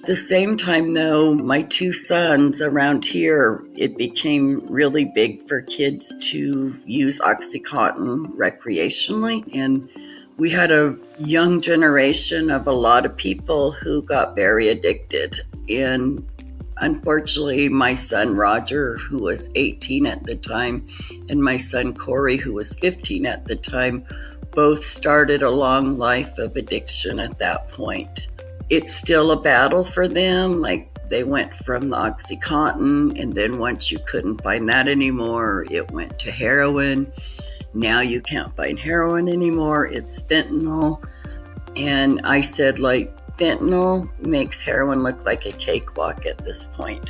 the same time, though, my two sons around here, it became really big for kids to use Oxycontin recreationally. And we had a young generation of a lot of people who got very addicted. And unfortunately, my son Roger, who was 18 at the time, and my son Corey, who was 15 at the time, both started a long life of addiction at that point. It's still a battle for them. Like, they went from the Oxycontin, and then once you couldn't find that anymore, it went to heroin. Now you can't find heroin anymore. It's fentanyl. And I said, like, fentanyl makes heroin look like a cakewalk at this point.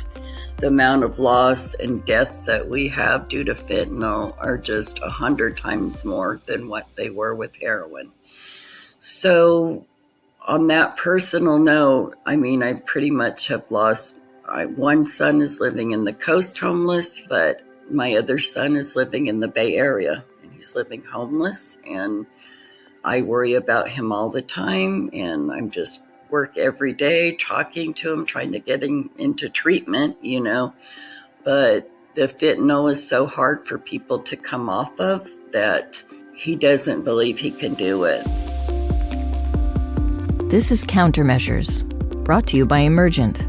The amount of loss and deaths that we have due to fentanyl are just 100 times more than what they were with heroin. So on that personal note, I mean, I pretty much have lost, one son is living in the coast homeless, but my other son is living in the Bay Area, and he's living homeless, and I worry about him all the time, and I'm just work every day talking to him, trying to get him into treatment, but the fentanyl is so hard for people to come off of that he doesn't believe he can do it. This is Countermeasures, brought to you by Emergent.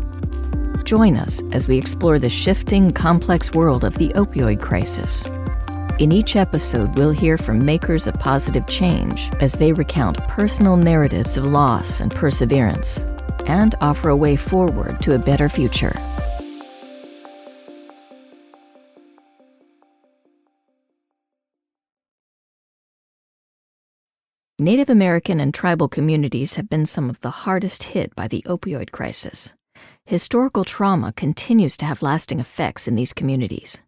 Join us as we explore the shifting, complex world of the opioid crisis. In each episode, we'll hear from makers of positive change as they recount personal narratives of loss and perseverance, and offer a way forward to a better future. Native American and tribal communities have been some of the hardest hit by the opioid crisis. Historical trauma continues to have lasting effects in these communities.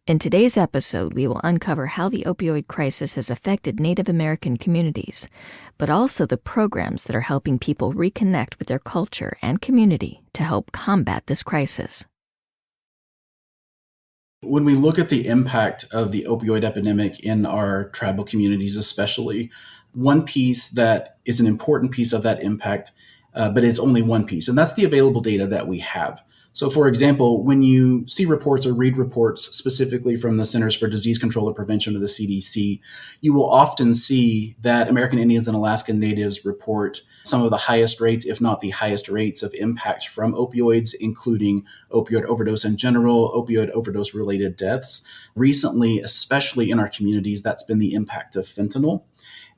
In today's episode, we will uncover how the opioid crisis has affected Native American communities, but also the programs that are helping people reconnect with their culture and community to help combat this crisis. When we look at the impact of the opioid epidemic in our tribal communities especially, one piece that is an important piece of that impact, but it's only one piece, and that's the available data that we have. So, for example, when you see reports or read reports specifically from the Centers for Disease Control and Prevention of the CDC, you will often see that American Indians and Alaskan Natives report some of the highest rates, if not the highest rates, of impact from opioids, including opioid overdose in general, opioid overdose-related deaths. Recently, especially in our communities, that's been the impact of fentanyl.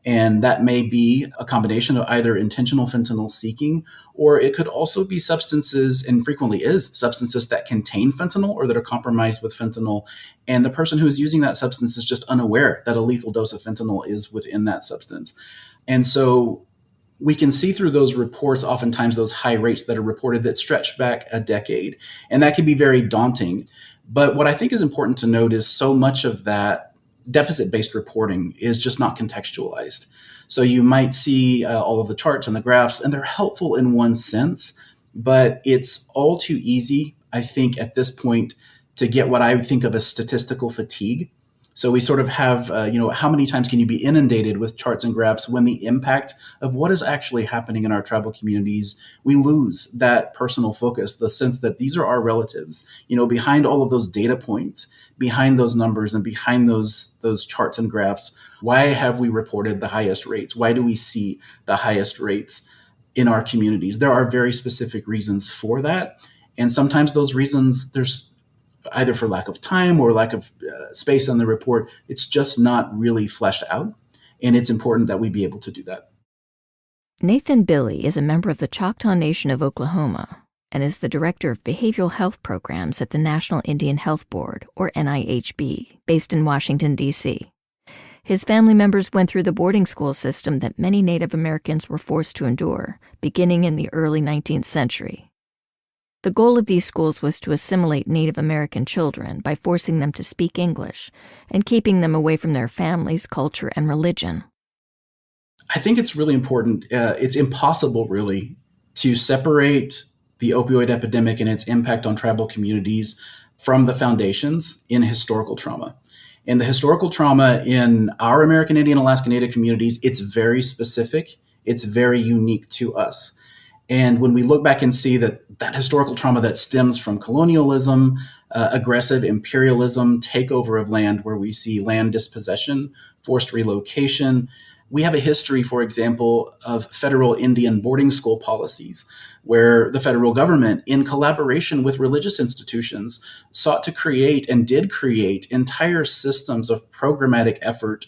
And that may be a combination of either intentional fentanyl seeking, or it could also be substances, and frequently is, substances that contain fentanyl or that are compromised with fentanyl. And the person who is using that substance is just unaware that a lethal dose of fentanyl is within that substance. And so we can see through those reports, oftentimes those high rates that are reported that stretch back a decade. And that can be very daunting. But what I think is important to note is so much of that deficit-based reporting is just not contextualized. So you might see all of the charts and the graphs, and they're helpful in one sense, but it's all too easy, I think, at this point to get what I would think of as statistical fatigue. So we sort of have, how many times can you be inundated with charts and graphs when the impact of what is actually happening in our tribal communities, we lose that personal focus, the sense that these are our relatives, behind all of those data points, behind those numbers and behind those charts and graphs. Why have we reported the highest rates? Why do we see the highest rates in our communities? There are very specific reasons for that. And sometimes those reasons, there's either for lack of time or lack of space on the report, it's just not really fleshed out. And it's important that we be able to do that. Nathan Billy is a member of the Choctaw Nation of Oklahoma and is the Director of Behavioral Health Programs at the National Indian Health Board, or NIHB, based in Washington, D.C. His family members went through the boarding school system that many Native Americans were forced to endure, beginning in the early 19th century. The goal of these schools was to assimilate Native American children by forcing them to speak English and keeping them away from their families, culture, and religion. I think it's really important. It's impossible, really, to separate the opioid epidemic and its impact on tribal communities from the foundations in historical trauma. And the historical trauma in our American Indian Alaska Native communities, it's very specific. It's very unique to us. And when we look back and see that historical trauma that stems from colonialism, aggressive imperialism, takeover of land, where we see land dispossession, forced relocation, we have a history, for example, of federal Indian boarding school policies, where the federal government, in collaboration with religious institutions, sought to create and did create entire systems of programmatic effort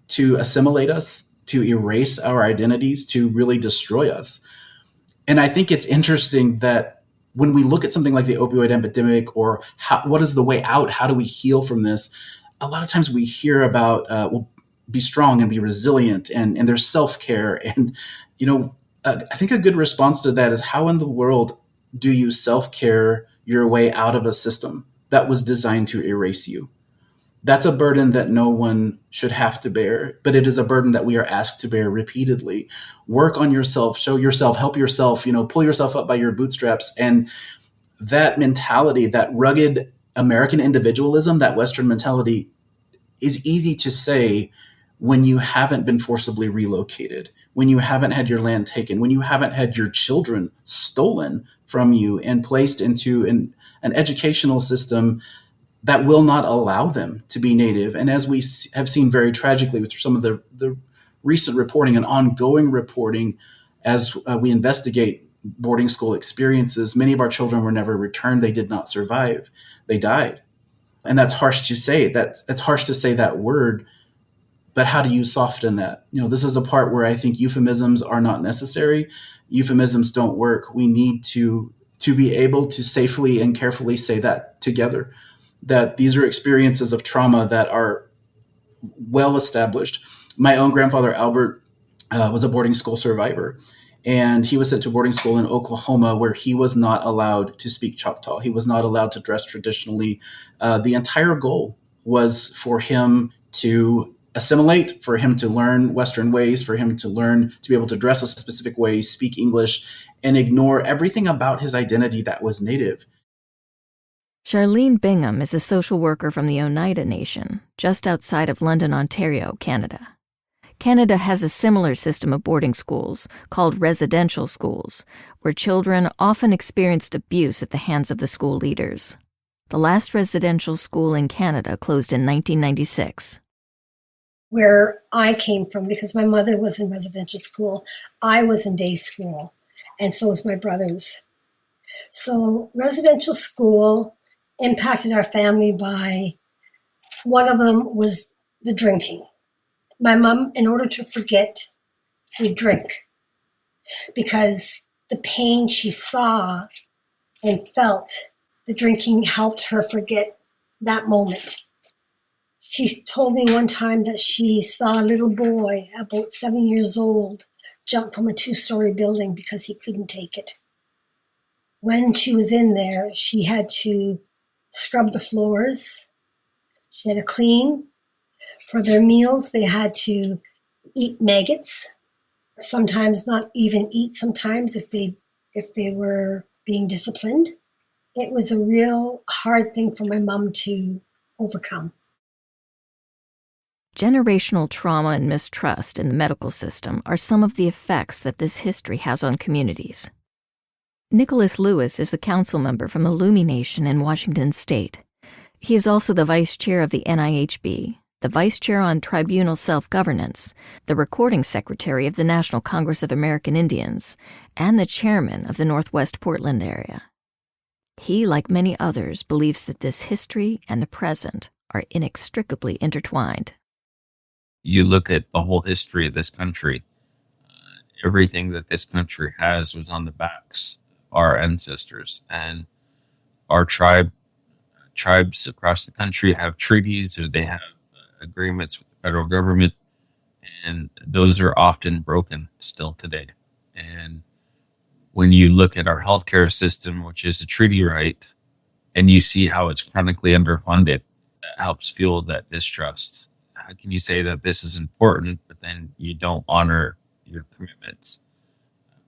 to assimilate us, to erase our identities, to really destroy us. And I think it's interesting that when we look at something like the opioid epidemic, or what is the way out, how do we heal from this? A lot of times we hear about, well, be strong and be resilient, and there's self-care. And, I think a good response to that is, how in the world do you self-care your way out of a system that was designed to erase you? That's a burden that no one should have to bear, but it is a burden that we are asked to bear repeatedly. Work on yourself, show yourself, help yourself, pull yourself up by your bootstraps. And that mentality, that rugged American individualism, that Western mentality, is easy to say when you haven't been forcibly relocated, when you haven't had your land taken, when you haven't had your children stolen from you and placed into an educational system that will not allow them to be native. And as we have seen very tragically with some of the recent reporting and ongoing reporting, as we investigate boarding school experiences, many of our children were never returned. They did not survive. They died. And that's harsh to say. It's harsh to say that word, but how do you soften that? This is a part where I think euphemisms are not necessary. Euphemisms don't work. We need to be able to safely and carefully say that together, that these are experiences of trauma that are well established. My own grandfather, Albert, was a boarding school survivor, and he was sent to boarding school in Oklahoma, where he was not allowed to speak Choctaw. He was not allowed to dress traditionally. The entire goal was for him to assimilate, for him to learn Western ways, for him to learn to be able to dress a specific way, speak English, and ignore everything about his identity that was Native. Charlene Bingham is a social worker from the Oneida Nation, just outside of London, Ontario, Canada. Canada has a similar system of boarding schools, called residential schools, where children often experienced abuse at the hands of the school leaders. The last residential school in Canada closed in 1996. Where I came from, because my mother was in residential school, I was in day school, and so was my brothers. So residential school impacted our family by, one of them was the drinking. My mom, in order to forget, would drink, because the pain she saw and felt, the drinking helped her forget that moment. She told me one time that she saw a little boy, about 7 years old, jump from a 2-story building because he couldn't take it. When she was in there, she had to scrub the floors. She had to clean. For their meals, they had to eat maggots. Sometimes not even eat, sometimes if they were being disciplined. It was a real hard thing for my mom to overcome. Generational trauma and mistrust in the medical system are some of the effects that this history has on communities. Nicholas Lewis is a council member from the Lummi Nation in Washington State. He is also the vice chair of the NIHB, the vice chair on tribunal self-governance, the recording secretary of the National Congress of American Indians, and the chairman of the Northwest Portland area. He, like many others, believes that this history and the present are inextricably intertwined. You look at the whole history of this country, everything that this country has was on the backs of our ancestors, and our tribes across the country have treaties, or they have agreements with the federal government, and those are often broken still today. And when you look at our healthcare system, which is a treaty right, and you see how it's chronically underfunded, that helps fuel that distrust. How can you say that this is important, but then you don't honor your commitments?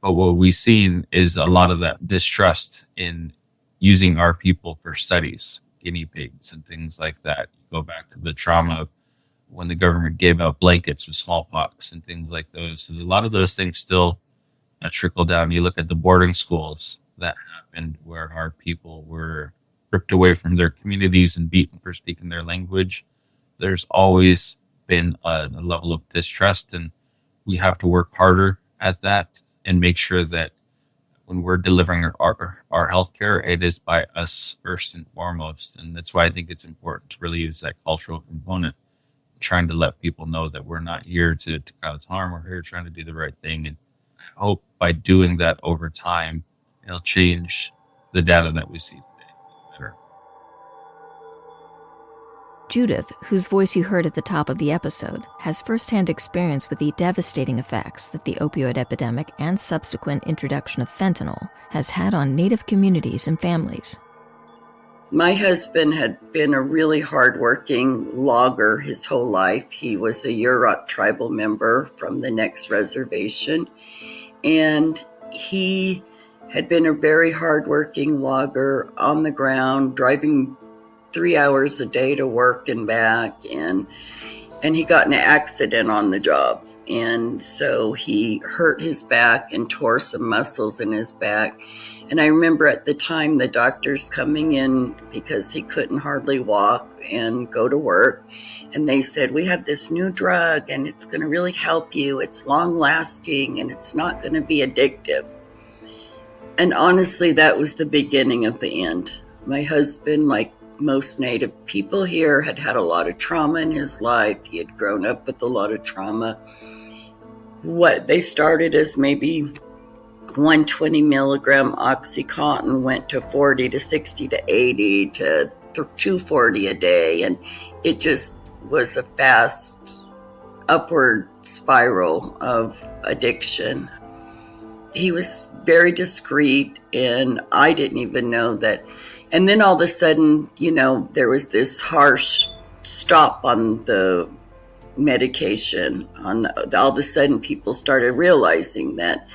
But what we've seen is a lot of that distrust in using our people for studies, guinea pigs and things like that. You go back to the trauma of when the government gave out blankets with smallpox and things like those. So a lot of those things still a trickle down. You look at the boarding schools that happened where our people were ripped away from their communities and beaten for speaking their language. There's always been a level of distrust, and we have to work harder at that and make sure that when we're delivering our healthcare, it is by us first and foremost. And that's why I think it's important to really use that cultural component, trying to let people know that we're not here to cause harm. We're here trying to do the right thing. And I hope by doing that over time, it'll change the data that we see today better. Judith, whose voice you heard at the top of the episode, has firsthand experience with the devastating effects that the opioid epidemic and subsequent introduction of fentanyl has had on Native communities and families. My husband had been a really hardworking logger his whole life. He was a Yurok tribal member from the next reservation, and he had been a very hardworking logger on the ground, driving 3 hours a day to work and back, and he got in an accident on the job, and so he hurt his back and tore some muscles in his back. And I remember at the time the doctors coming in because he couldn't hardly walk and go to work, and they said, we have this new drug and it's going to really help you, it's long lasting, and it's not going to be addictive. And honestly, that was the beginning of the end. My husband, like most Native people here, had had a lot of trauma in his life. He had grown up with a lot of trauma. What they started as maybe 120 milligram Oxycontin went to 40 to 60 to 80 to 240 a day. And it just was a fast upward spiral of addiction. He was very discreet, and I didn't even know that. And then all of a sudden, there was this harsh stop on the medication. All of a sudden, people started realizing that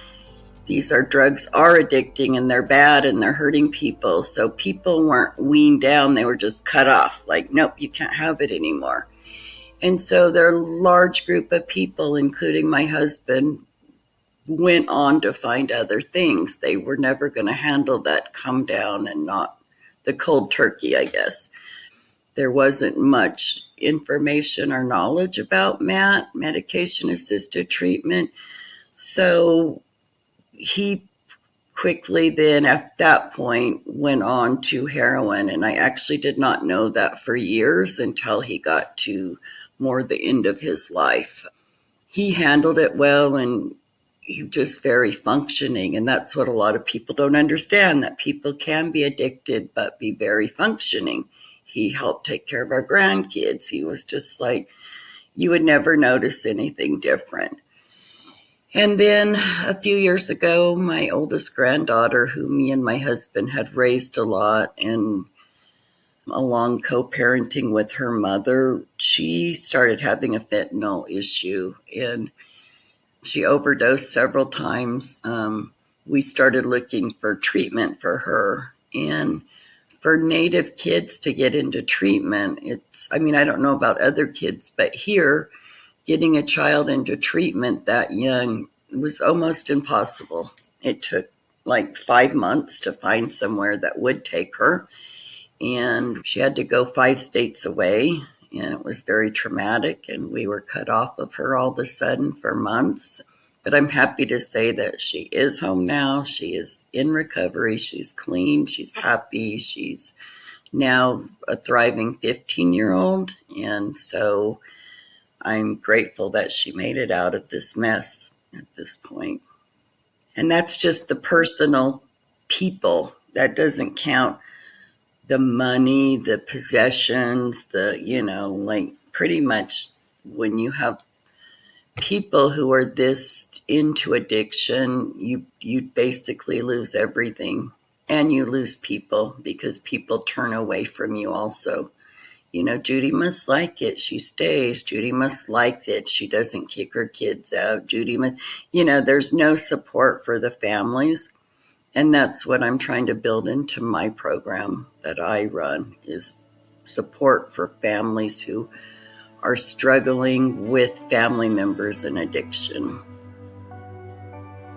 these drugs are addicting, and they're bad, and they're hurting people. So people weren't weaned down. They were just cut off. Like, nope, you can't have it anymore. And so there are a large group of people, including my husband, went on to find other things. They were never going to handle that come down and not the cold turkey, I guess. There wasn't much information or knowledge about MAT, medication-assisted treatment. So he quickly then, at that point, went on to heroin. And I actually did not know that for years until he got to more the end of his life. He handled it well, and he just very functioning. And that's what a lot of people don't understand, that people can be addicted but be very functioning. He helped take care of our grandkids. He was just like, you would never notice anything different. And then a few years ago, my oldest granddaughter, who me and my husband had raised a lot, and along co-parenting with her mother, she started having a fentanyl issue, and she overdosed several times. We started looking for treatment for her. And for Native kids to get into treatment, I don't know about other kids, but here, getting a child into treatment that young was almost impossible. It took like 5 months to find somewhere that would take her. And she had to go 5 states away. And it was very traumatic, and we were cut off of her all of a sudden for months. But I'm happy to say that she is home now. She is in recovery. She's clean. She's happy. She's now a thriving 15-year-old. And so I'm grateful that she made it out of this mess at this point. And that's just the personal people. That doesn't count the money, the possessions, pretty much when you have people who are this into addiction, you basically lose everything, and you lose people because people turn away from you also. Judy must like it, she stays. Judy must like it, she doesn't kick her kids out. Judy must, there's no support for the families. And that's what I'm trying to build into my program that I run, is support for families who are struggling with family members in addiction.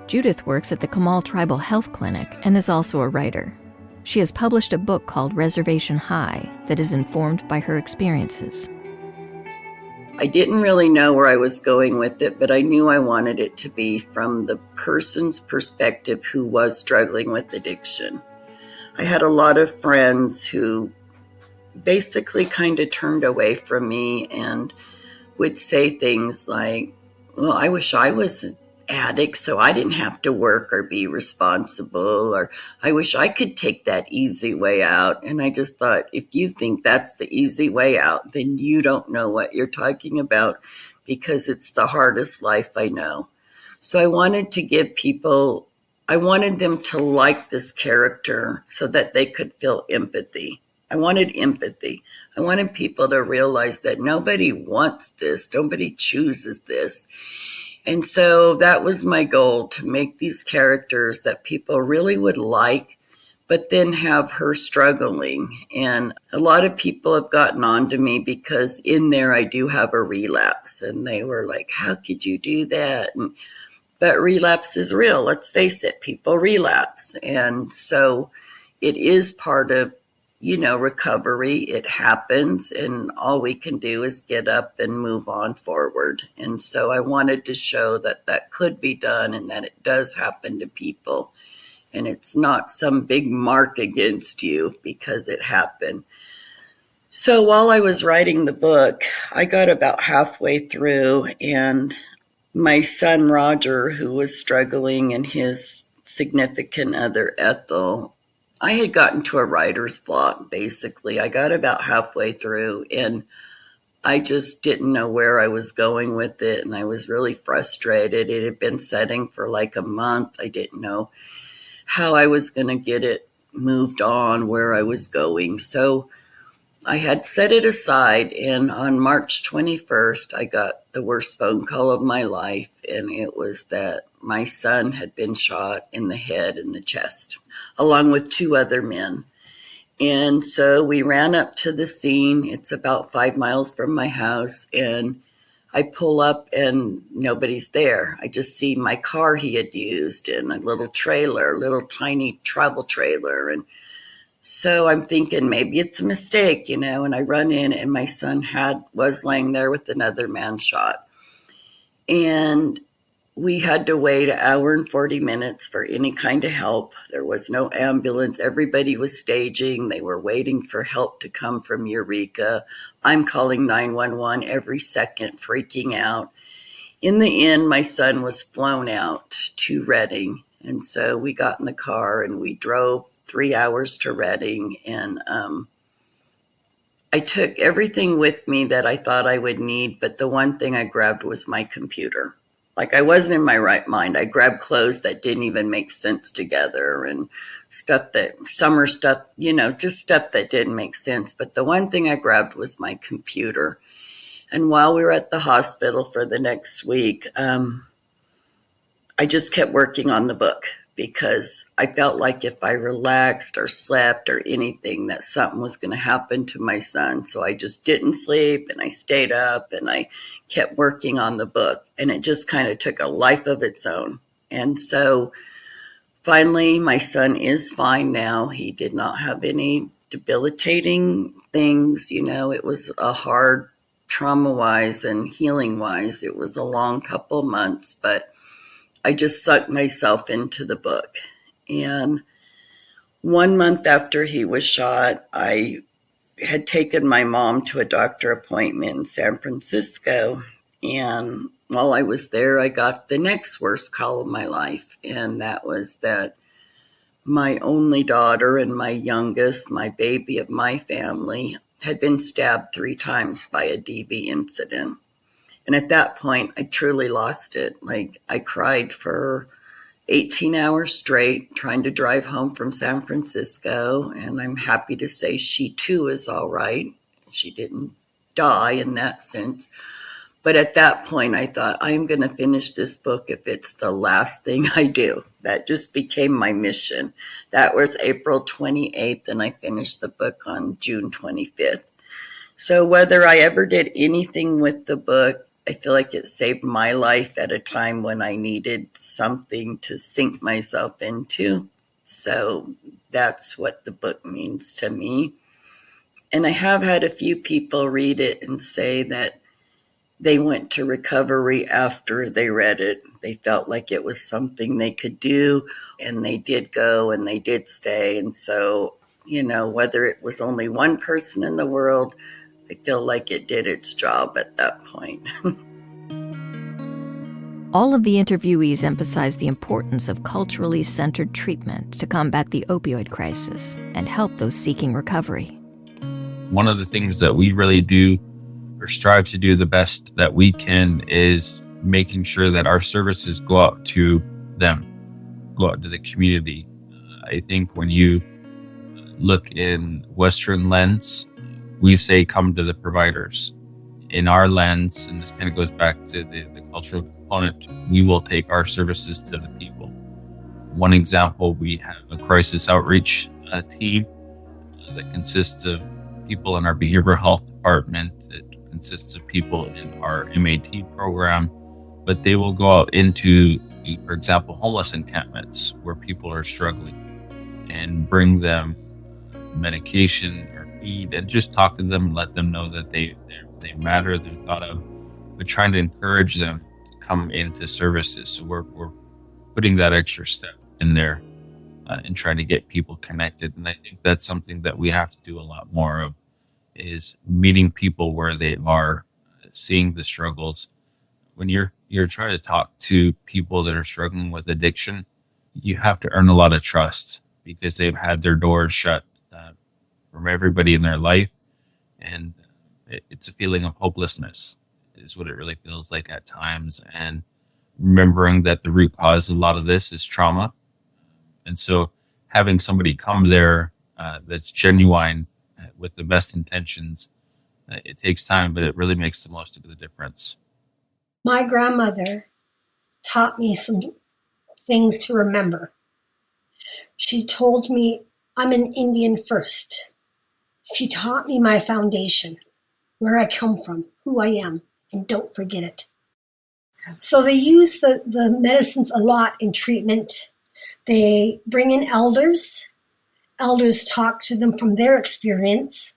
Judith works at the Kamal Tribal Health Clinic and is also a writer. She has published a book called Reservation High that is informed by her experiences. I didn't really know where I was going with it, but I knew I wanted it to be from the person's perspective who was struggling with addiction. I had a lot of friends who basically kind of turned away from me and would say things like, well, I wish I was an addict so I didn't have to work or be responsible, or I wish I could take that easy way out. And I just thought, if you think that's the easy way out, then you don't know what you're talking about, because it's the hardest life I know. So I wanted to give people, I wanted them to like this character so that they could feel empathy. I wanted empathy. I wanted people to realize that nobody wants this. Nobody chooses this. And so that was my goal, to make these characters that people really would like, but then have her struggling. And a lot of people have gotten on to me because in there I do have a relapse. And they were like, how could you do that? But relapse is real. Let's face it, people relapse. And so it is part of, recovery. It happens, and all we can do is get up and move on forward. And so I wanted to show that that could be done and that it does happen to people. And it's not some big mark against you because it happened. So while I was writing the book, I got about halfway through, and my son Roger, who was struggling, and his significant other Ethel, I had gotten to a writer's block, basically. I got about halfway through, and I just didn't know where I was going with it, and I was really frustrated. It had been setting for like a month. I didn't know how I was going to get it moved on, where I was going. So I had set it aside, and on March 21st, I got the worst phone call of my life, and it was that my son had been shot in the head and the chest, along with 2 other men. And so we ran up to the scene. It's about 5 miles from my house, and I pull up and nobody's there. I just see my car he had used and a little trailer, a little tiny travel trailer. And so I'm thinking maybe it's a mistake, and I run in, and my son was laying there with another man shot. And we had to wait 1 hour and 40 minutes for any kind of help. There was no ambulance. Everybody was staging. They were waiting for help to come from Eureka. I'm calling 911 every second, freaking out. In the end, my son was flown out to Redding. And so we got in the car and we drove 3 hours to Redding. And I took everything with me that I thought I would need, but the one thing I grabbed was my computer. Like, I wasn't in my right mind. I grabbed clothes that didn't even make sense together, and summer stuff, just stuff that didn't make sense. But the one thing I grabbed was my computer. And while we were at the hospital for the next week, I just kept working on the book, because I felt like if I relaxed or slept or anything, that something was going to happen to my son. So I just didn't sleep, and I stayed up, and I kept working on the book, and it just kind of took a life of its own. And so finally, my son is fine now. He did not have any debilitating things. It was a hard, trauma-wise and healing-wise, it was a long couple months, but I just sucked myself into the book. And 1 month after he was shot, I had taken my mom to a doctor appointment in San Francisco. And while I was there, I got the next worst call of my life. And that was that my only daughter and my youngest, my baby of my family, had been stabbed 3 times by a DV incident. And at that point, I truly lost it. Like, I cried for 18 hours straight, trying to drive home from San Francisco. And I'm happy to say she too is all right. She didn't die in that sense. But at that point, I thought, I'm going to finish this book if it's the last thing I do. That just became my mission. That was April 28th, and I finished the book on June 25th. So whether I ever did anything with the book, I feel like it saved my life at a time when I needed something to sink myself into. So that's what the book means to me. And I have had a few people read it and say that they went to recovery after they read it. They felt like it was something they could do, and they did go and they did stay. And so, whether it was only one person in the world, I feel like it did its job at that point. All of the interviewees emphasize the importance of culturally centered treatment to combat the opioid crisis and help those seeking recovery. One of the things that we really do or strive to do the best that we can is making sure that our services go out to them, go out to the community. I think when you look in Western lens, we say come to the providers. In our lens, and this kind of goes back to the cultural component, we will take our services to the people. One example, we have a crisis outreach team that consists of people in our behavioral health department. It consists of people in our MAT program, but they will go out into, for example, homeless encampments where people are struggling and bring them medication or feed and just talk to them and let them know that they matter, they're thought of, but trying to encourage them to come into services. So we're putting that extra step in there and trying to get people connected. And I think that's something that we have to do a lot more of, is meeting people where they are, seeing the struggles. When you're trying to talk to people that are struggling with addiction, you have to earn a lot of trust because they've had their doors shut from everybody in their life. And it's a feeling of hopelessness is what it really feels like at times. And remembering that the root cause of a lot of this is trauma. And so having somebody come there that's genuine with the best intentions, it takes time, but it really makes the most of the difference. My grandmother taught me some things to remember. She told me I'm an Indian first. She taught me my foundation, where I come from, who I am, and don't forget it. So they use the medicines a lot in treatment. They bring in elders. Elders talk to them from their experience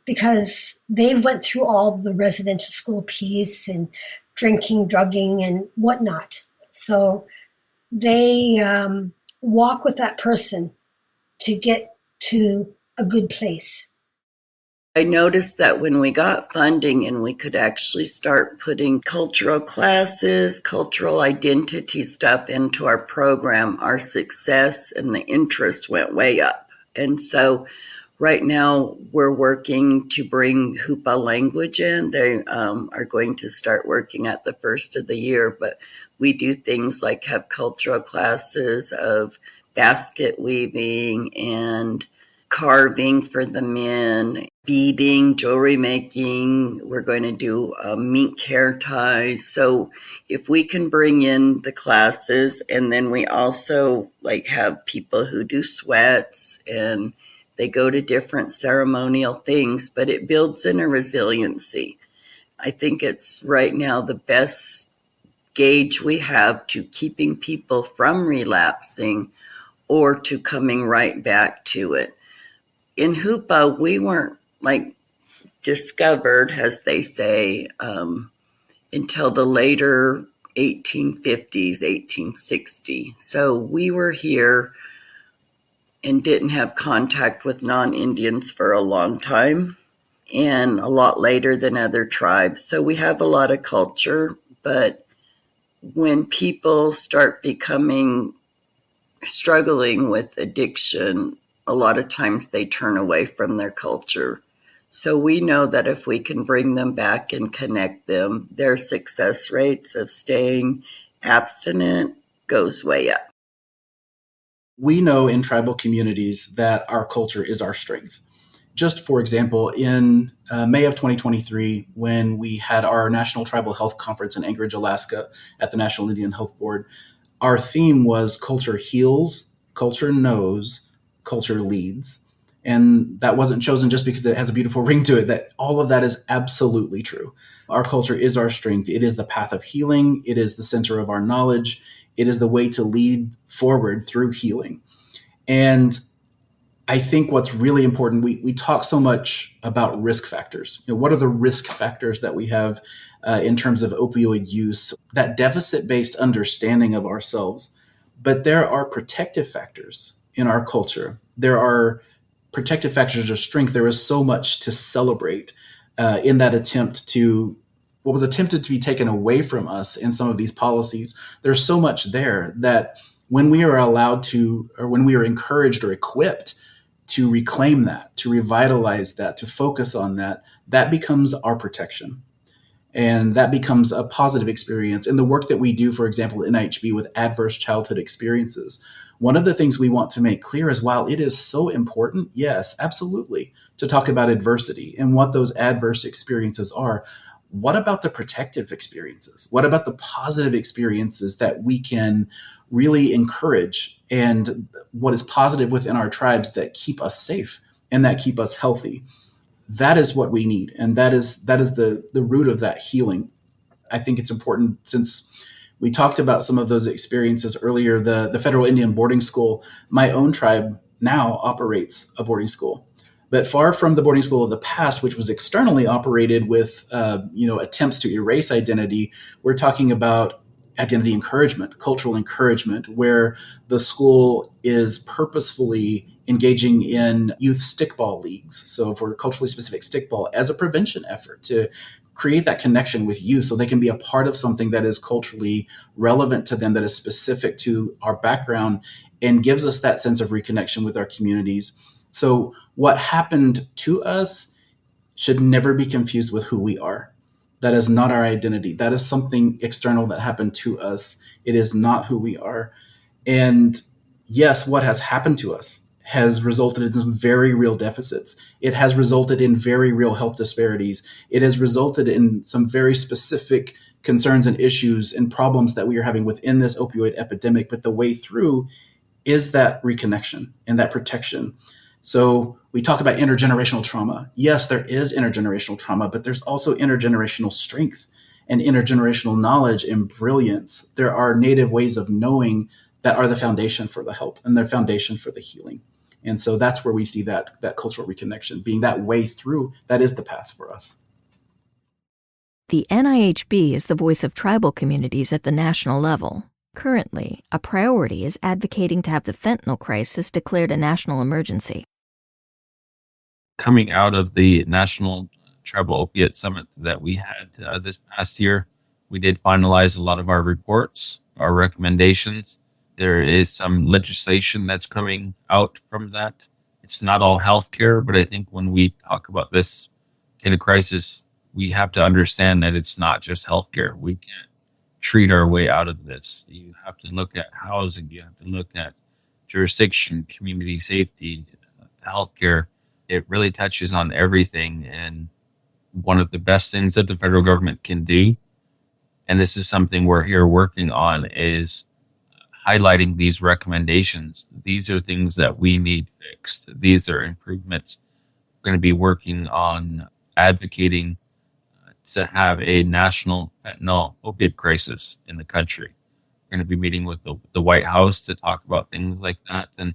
because they've went through all the residential school piece and drinking, drugging, and whatnot. So they walk with that person to get to a good place. I noticed that when we got funding and we could actually start putting cultural classes, cultural identity stuff into our program, our success and the interest went way up. And so right now we're working to bring Hoopa language in. They are going to start working at the first of the year, but we do things like have cultural classes of basket weaving and carving for the men, beading, jewelry making. We're going to do mink hair ties. So if we can bring in the classes, and then we also have people who do sweats and they go to different ceremonial things, but it builds in a resiliency. I think it's right now the best gauge we have to keeping people from relapsing or to coming right back to it. In Hoopa, we weren't discovered, as they say, until the later 1850s, 1860. So we were here and didn't have contact with non-Indians for a long time, and a lot later than other tribes. So we have a lot of culture, but when people start struggling with addiction, a lot of times they turn away from their culture. So we know that if we can bring them back and connect them, their success rates of staying abstinent goes way up. We know in tribal communities that our culture is our strength. Just for example, in May of 2023, when we had our National Tribal Health Conference in Anchorage, Alaska at the National Indian Health Board, our theme was culture heals, culture knows, culture leads. And that wasn't chosen just because it has a beautiful ring to it. That all of that is absolutely true. Our culture is our strength. It is the path of healing. It is the center of our knowledge. It is the way to lead forward through healing. And I think what's really important, we talk so much about risk factors. What are the risk factors that we have in terms of opioid use? That deficit-based understanding of ourselves. But there are protective factors in our culture. There are protective factors of strength. There is so much to celebrate in that attempt to what was attempted to be taken away from us in some of these policies. There's so much there that when we are allowed to, or when we are encouraged or equipped to reclaim that, to revitalize that, to focus on that, that becomes our protection. And that becomes a positive experience. In the work that we do, for example, at NIHB with adverse childhood experiences, one of the things we want to make clear is while it is so important, yes, absolutely, to talk about adversity and what those adverse experiences are, what about the protective experiences? What about the positive experiences that we can really encourage and what is positive within our tribes that keep us safe and that keep us healthy? That is what we need. And that is the root of that healing. I think it's important, since we talked about some of those experiences earlier, the Federal Indian Boarding School, my own tribe now operates a boarding school. But far from the boarding school of the past, which was externally operated with attempts to erase identity, we're talking about identity encouragement, cultural encouragement, where the school is purposefully engaging in youth stickball leagues. So for culturally specific stickball as a prevention effort to create that connection with youth so they can be a part of something that is culturally relevant to them, that is specific to our background and gives us that sense of reconnection with our communities. So what happened to us should never be confused with who we are. That is not our identity. That is something external that happened to us. It is not who we are. And yes, what has happened to us has resulted in some very real deficits. It has resulted in very real health disparities. It has resulted in some very specific concerns and issues and problems that we are having within this opioid epidemic. But the way through is that reconnection and that protection. So we talk about intergenerational trauma. Yes, there is intergenerational trauma, but there's also intergenerational strength and intergenerational knowledge and brilliance. There are native ways of knowing that are the foundation for the help and the foundation for the healing. And so that's where we see that cultural reconnection being that way through. That is the path for us. The NIHB is the voice of tribal communities at the national level. Currently, a priority is advocating to have the fentanyl crisis declared a national emergency. Coming out of the National Tribal Opiate Summit that we had this past year, we did finalize a lot of our reports, our recommendations. There is some legislation that's coming out from that. It's not all healthcare, but I think when we talk about this kind of crisis, we have to understand that it's not just healthcare. We can't treat our way out of this. You have to look at housing. You have to look at jurisdiction, community safety, healthcare. It really touches on everything. And one of the best things that the federal government can do, and this is something we're here working on, is highlighting these recommendations. These are things that we need fixed. These are improvements. We're going to be working on advocating to have a national fentanyl opiate crisis in the country. We're going to be meeting with the White House to talk about things like that. And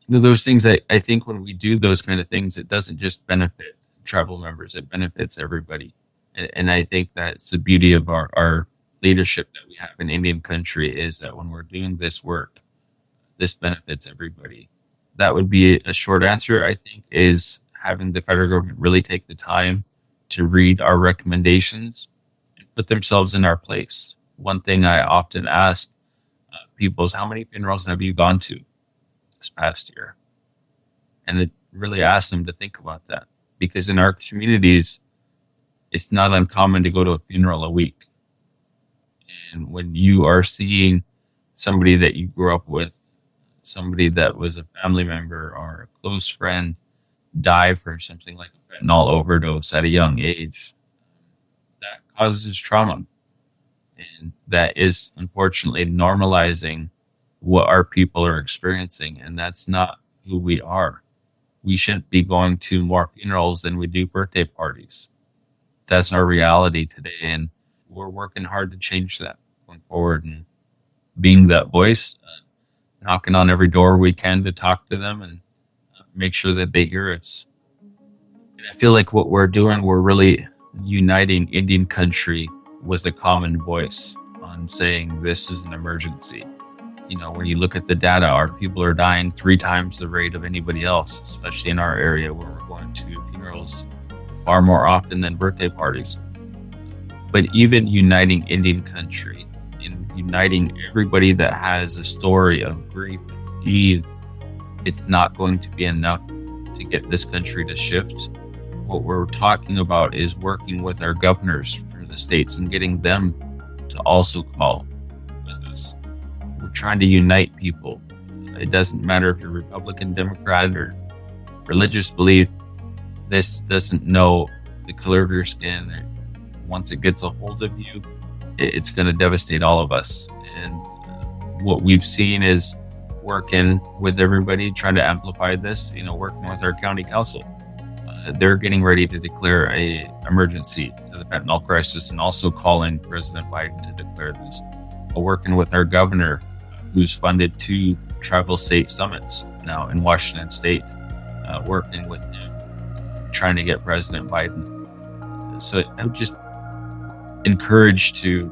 those things, I think when we do those kind of things, it doesn't just benefit tribal members, it benefits everybody. And I think that's the beauty of our leadership that we have in Indian country, is that when we're doing this work, this benefits everybody. That would be a short answer, I think, is having the federal government really take the time to read our recommendations and put themselves in our place. One thing I often ask people is, how many funerals have you gone to this past year? And it really asks them to think about that, because in our communities, it's not uncommon to go to a funeral a week. And when you are seeing somebody that you grew up with, somebody that was a family member or a close friend, die from something like a fentanyl overdose at a young age, that causes trauma. And that is unfortunately normalizing what our people are experiencing. And that's not who we are. we shouldn't be going to more funerals than we do birthday parties. That's our reality today, and we're working hard to change that going forward and being that voice, knocking on every door we can to talk to them and make sure that they hear us. And I feel like what we're doing, we're really uniting Indian country with a common voice on saying this is an emergency. You know, when you look at the data, our people are dying 3 times the rate of anybody else, especially in our area where we're going to funerals far more often than birthday parties. But even uniting Indian country, in uniting everybody that has a story of grief, it's not going to be enough to get this country to shift. What we're talking about is working with our governors from the states and getting them to also call with us. We're trying to unite people. It doesn't matter if you're Republican, Democrat, or religious belief. This doesn't know the color of your skin. Once it gets a hold of you, it's going to devastate all of us. And what we've seen is working with everybody, trying to amplify this, working with our county council. They're getting ready to declare a emergency to the fentanyl crisis and also calling President Biden to declare this. Working with our governor, who's funded 2 tribal state summits now in Washington State, working with him, trying to get President Biden. So I'm just encouraged to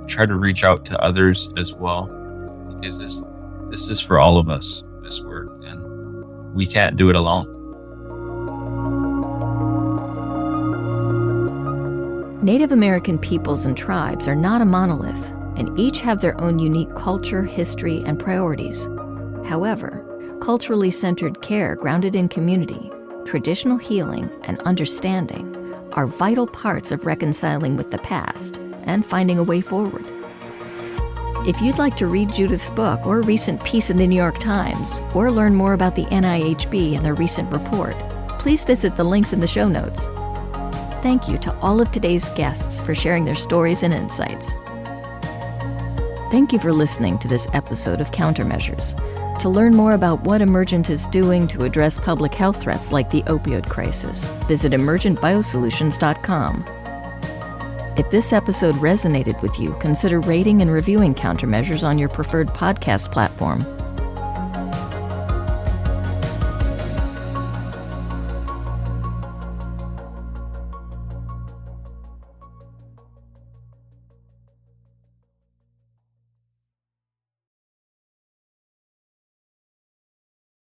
try to reach out to others as well, because this is for all of us, this work, and we can't do it alone. Native American peoples and tribes are not a monolith, and each have their own unique culture, history, and priorities. However, culturally centered care grounded in community, traditional healing, and understanding are vital parts of reconciling with the past and finding a way forward. If you'd like to read Judith's book or a recent piece in the New York Times, or learn more about the NIHB and their recent report, please visit the links in the show notes. Thank you to all of today's guests for sharing their stories and insights. Thank you for listening to this episode of Countermeasures. To learn more about what Emergent is doing to address public health threats like the opioid crisis, visit emergentbiosolutions.com. If this episode resonated with you, consider rating and reviewing Countermeasures on your preferred podcast platform